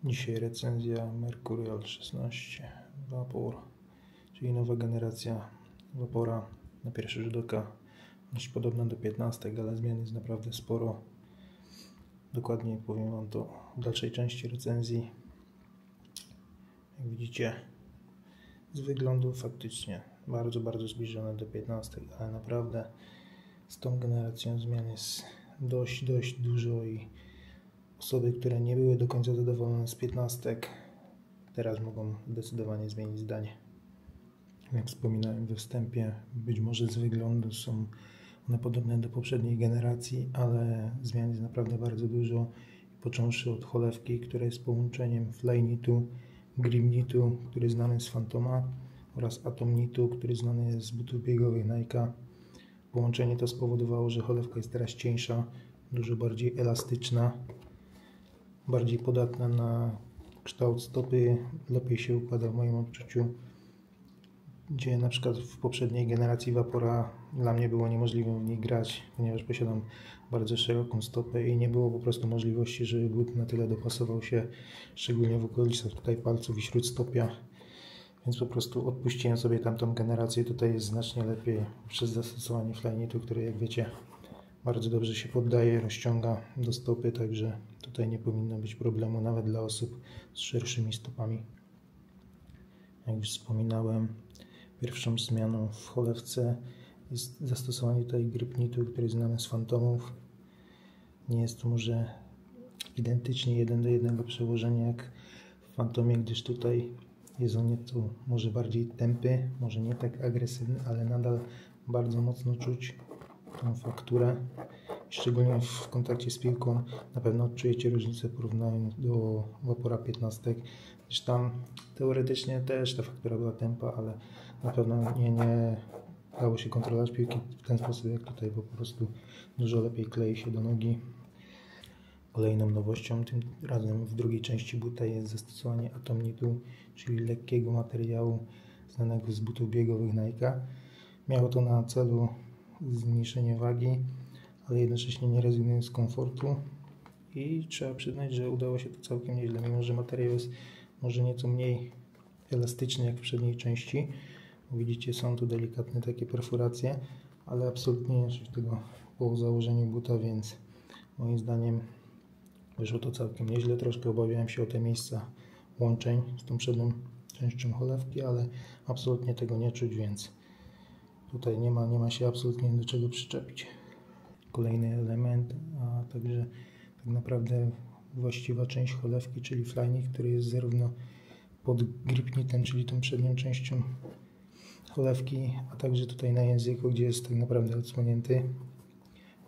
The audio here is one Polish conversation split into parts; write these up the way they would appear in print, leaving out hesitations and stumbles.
Dzisiaj recenzja Mercurial 16 Vapor, czyli nowa generacja Vapora. Na pierwszy rzut oka dość podobna do 15, ale zmian jest naprawdę sporo. Dokładniej powiem Wam to w dalszej części recenzji. Jak widzicie, z wyglądu faktycznie bardzo zbliżone do 15, ale naprawdę z tą generacją zmian jest dość dużo i osoby, które nie były do końca zadowolone z 15, teraz mogą zdecydowanie zmienić zdanie. Jak wspominałem we wstępie, być może z wyglądu są one podobne do poprzedniej generacji, ale zmian jest naprawdę bardzo dużo. Począwszy od cholewki, która jest połączeniem Flyknitu, Grimnitu, który znany z Phantoma, oraz Atomnitu, który znany jest z butów biegowych Nike'a. Połączenie to spowodowało, że cholewka jest teraz cieńsza, dużo bardziej elastyczna, bardziej podatna na kształt stopy, lepiej się układa w moim odczuciu, gdzie na przykład w poprzedniej generacji Vapora dla mnie było niemożliwe w niej grać, ponieważ posiadam bardzo szeroką stopę i nie było po prostu możliwości, żeby but na tyle dopasował się, szczególnie w okolicach tutaj palców i śródstopia, więc po prostu odpuściłem sobie tamtą generację. Tutaj jest znacznie lepiej przez zastosowanie Flyknitu, który, jak wiecie, bardzo dobrze się poddaje, rozciąga do stopy, także tutaj nie powinno być problemu nawet dla osób z szerszymi stopami. Jak już wspominałem, pierwszą zmianą w cholewce jest zastosowanie tutaj Gripnitu, który jest znany z Phantomów. Nie jest to może identycznie 1 do 1 przełożenie jak w Phantomie, gdyż tutaj jest on nieco może bardziej tępy, może nie tak agresywny, ale nadal bardzo mocno czuć tą fakturę. Szczególnie w kontakcie z piłką na pewno odczujecie różnicę w porównaniu do Vapora 15, gdyż tam teoretycznie też ta faktura była tępa, ale na pewno nie dało się kontrolować piłki w ten sposób jak tutaj, bo po prostu dużo lepiej klei się do nogi. Kolejną nowością, tym razem w drugiej części buta, jest zastosowanie Atomnitu, czyli lekkiego materiału znanego z butów biegowych Nike'a. Miało to na celu zmniejszenie wagi, ale jednocześnie nie rezygnując z komfortu, i trzeba przyznać, że udało się to całkiem nieźle, mimo że materiał jest może nieco mniej elastyczny jak w przedniej części. Widzicie, są tu delikatne takie perforacje, ale absolutnie nie czuć tego po założeniu buta, więc moim zdaniem wyszło to całkiem nieźle. Troszkę obawiałem się o te miejsca łączeń z tą przednią częścią cholewki, ale absolutnie tego nie czuć, więc tutaj nie ma się absolutnie do czego przyczepić. Kolejny element, a także tak naprawdę właściwa część cholewki, czyli Flyknit, który jest zarówno pod Gripnitem, czyli tą przednią częścią cholewki, a także tutaj na języku, gdzie jest tak naprawdę odsłonięty.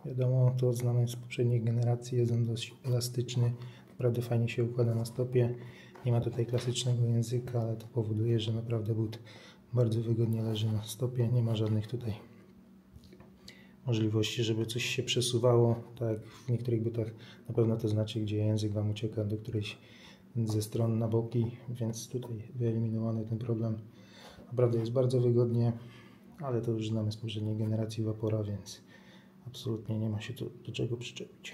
Wiadomo, to znamy z poprzedniej generacji, jest on dość elastyczny, naprawdę fajnie się układa na stopie. Nie ma tutaj klasycznego języka, ale to powoduje, że naprawdę but bardzo wygodnie leży na stopie, nie ma żadnych tutaj możliwości, żeby coś się przesuwało, tak jak w niektórych butach na pewno to znaczy, gdzie język Wam ucieka do którejś ze stron na boki, więc tutaj wyeliminowany ten problem. Naprawdę jest bardzo wygodnie, ale to już znamy z poprzedniej generacji Vapora, więc absolutnie nie ma się tu do czego przyczepić.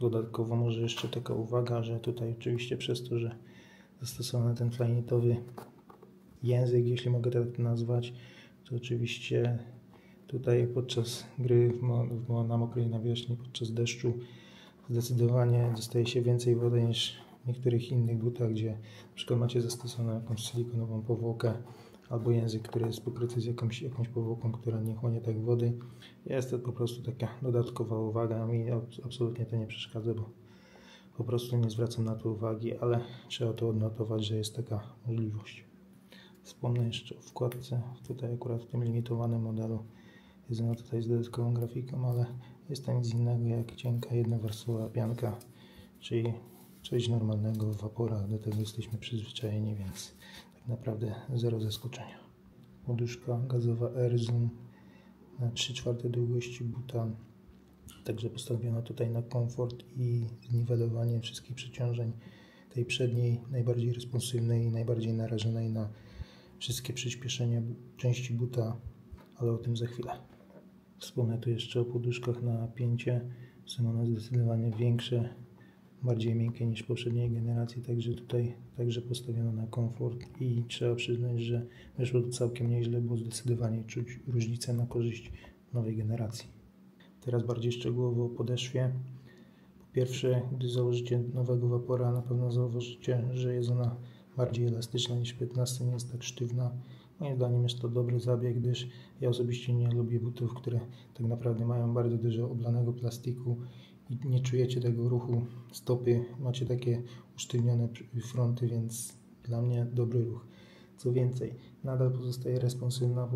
Dodatkowo może jeszcze taka uwaga, że tutaj oczywiście przez to, że zastosowano ten flyknitowy język, jeśli mogę tak nazwać, to oczywiście tutaj podczas gry na mokrej nawierzchni, podczas deszczu zdecydowanie dostaje się więcej wody niż w niektórych innych butach, gdzie na przykład macie zastosowaną jakąś silikonową powłokę albo język, który jest pokryty z jakąś powłoką, która nie chłonie tak wody. Jest to po prostu taka dodatkowa uwaga, mi absolutnie to nie przeszkadza, bo po prostu nie zwracam na to uwagi, ale trzeba to odnotować, że jest taka możliwość. Wspomnę jeszcze o wkładce, tutaj akurat w tym limitowanym modelu jest ona tutaj z dodatkową grafiką, ale jest to nic innego jak cienka jednowarstwowa pianka, czyli coś normalnego w Vaporach, do tego jesteśmy przyzwyczajeni, więc tak naprawdę zero zaskoczenia. Poduszka gazowa AirZoom na 3/4 długości buta, także postawiono tutaj na komfort i zniwelowanie wszystkich przeciążeń tej przedniej, najbardziej responsywnej i najbardziej narażonej na wszystkie przyspieszenia części buta, ale o tym za chwilę. Wspomnę tu jeszcze o poduszkach na napięcie. Są one zdecydowanie większe, bardziej miękkie niż poprzedniej generacji, także tutaj także postawiono na komfort i trzeba przyznać, że wyszło to całkiem nieźle, bo zdecydowanie czuć różnicę na korzyść nowej generacji. Teraz bardziej szczegółowo o podeszwie. Po pierwsze, gdy założycie nowego Vapora, na pewno zauważycie, że jest ona bardziej elastyczna niż 15, nie jest tak sztywna. Moim zdaniem jest to dobry zabieg, gdyż ja osobiście nie lubię butów, które tak naprawdę mają bardzo dużo oblanego plastiku i nie czujecie tego ruchu stopy, macie takie usztywnione fronty, więc dla mnie dobry ruch. Co więcej, nadal pozostaje responsywna,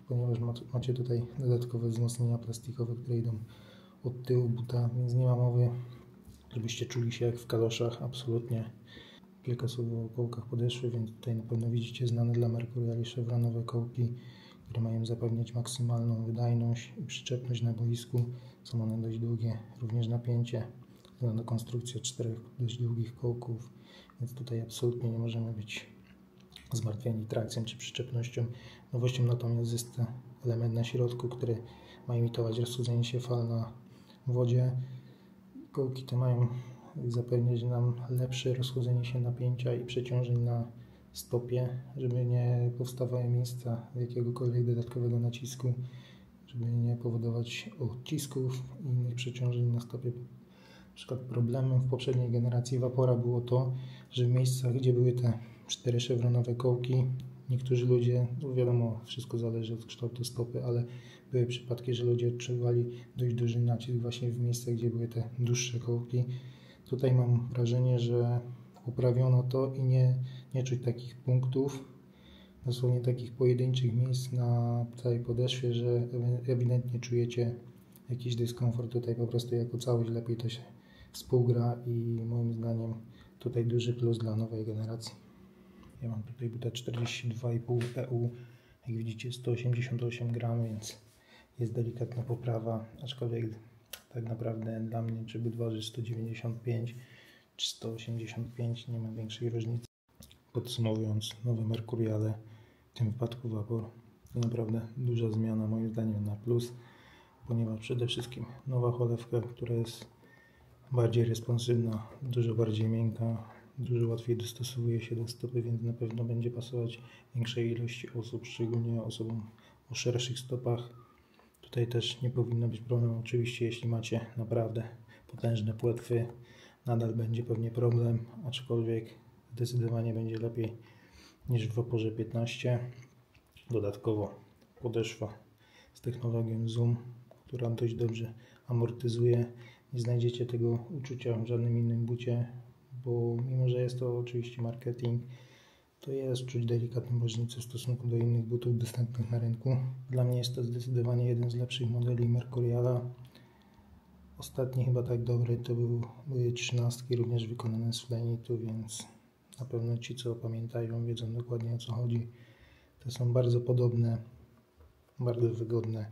ponieważ macie tutaj dodatkowe wzmocnienia plastikowe, które idą od tyłu buta, więc nie ma mowy, żebyście czuli się jak w kaloszach, absolutnie. Kilka słów o kołkach podeszwy, więc tutaj na pewno widzicie znane dla Mercuriali chevronowe kołki, które mają zapewniać maksymalną wydajność i przyczepność na boisku. Są one dość długie, również napięcie, względem konstrukcji 4 dość długich kołków, więc tutaj absolutnie nie możemy być zmartwieni trakcją czy przyczepnością. Nowością natomiast jest element na środku, który ma imitować rozchodzenie fal na wodzie. Kołki te mają zapewniać nam lepsze rozchodzenie się napięcia i przeciążeń na stopie, żeby nie powstawały miejsca jakiegokolwiek dodatkowego nacisku, żeby nie powodować odcisków i innych przeciążeń na stopie. Na przykład problemem w poprzedniej generacji Vapora było to, że w miejscach, gdzie były te 4 chevronowe kołki, niektórzy ludzie, no wiadomo, wszystko zależy od kształtu stopy, ale były przypadki, że ludzie odczuwali dość duży nacisk właśnie w miejscach, gdzie były te dłuższe kołki. Tutaj mam wrażenie, że poprawiono to i nie czuć takich punktów, dosłownie takich pojedynczych miejsc na całej podeszwie, że ewidentnie czujecie jakiś dyskomfort. Tutaj po prostu jako całość lepiej to się współgra i moim zdaniem tutaj duży plus dla nowej generacji. Ja mam tutaj buta 42,5 EU, jak widzicie 188 gram, więc jest delikatna poprawa, aczkolwiek tak naprawdę dla mnie czy but waży 195 czy 185, nie ma większej różnicy. Podsumowując, nowe Mercuriale, w tym wypadku Vapor, to naprawdę duża zmiana moim zdaniem na plus, ponieważ przede wszystkim nowa cholewka, która jest bardziej responsywna, dużo bardziej miękka, dużo łatwiej dostosowuje się do stopy, więc na pewno będzie pasować większej ilości osób, szczególnie osobom o szerszych stopach. Tutaj też nie powinno być problemu. Oczywiście jeśli macie naprawdę potężne płetwy, nadal będzie pewnie problem, aczkolwiek zdecydowanie będzie lepiej niż w Vaporze 15. Dodatkowo podeszwa z technologią Zoom, która dość dobrze amortyzuje. Nie znajdziecie tego uczucia w żadnym innym bucie, bo mimo że jest to oczywiście marketing, to jest czuć delikatną różnicę w stosunku do innych butów dostępnych na rynku. Dla mnie jest to zdecydowanie jeden z lepszych modeli Mercuriala. Ostatni chyba tak dobry to były 13, również wykonane z flenitu, więc na pewno ci, co pamiętają, wiedzą dokładnie o co chodzi. Te są bardzo podobne, bardzo wygodne.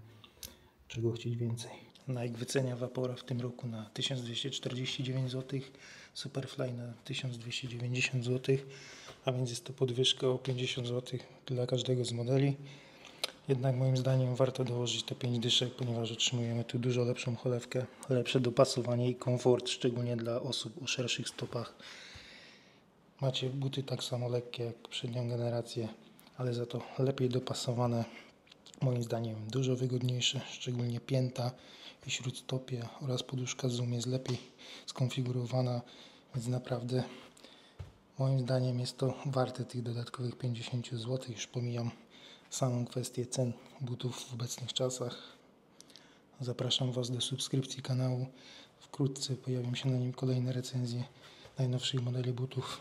Czego chcieć więcej? Nike wycenia Vapora w tym roku na 1249 zł, Superfly na 1290 zł, a więc jest to podwyżka o 50 zł dla każdego z modeli. Jednak moim zdaniem warto dołożyć te 5 dyszek, ponieważ otrzymujemy tu dużo lepszą cholewkę, lepsze dopasowanie i komfort, szczególnie dla osób o szerszych stopach. Macie buty tak samo lekkie jak poprzednią generację, ale za to lepiej dopasowane. Moim zdaniem dużo wygodniejsze, szczególnie pięta i śródstopie oraz poduszka Zoom jest lepiej skonfigurowana, więc naprawdę moim zdaniem jest to warte tych dodatkowych 50 zł. Już pomijam samą kwestię cen butów w obecnych czasach. Zapraszam Was do subskrypcji kanału. Wkrótce pojawią się na nim kolejne recenzje najnowszych modeli butów.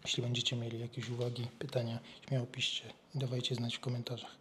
Jeśli będziecie mieli jakieś uwagi, pytania, śmiało piszcie i dawajcie znać w komentarzach.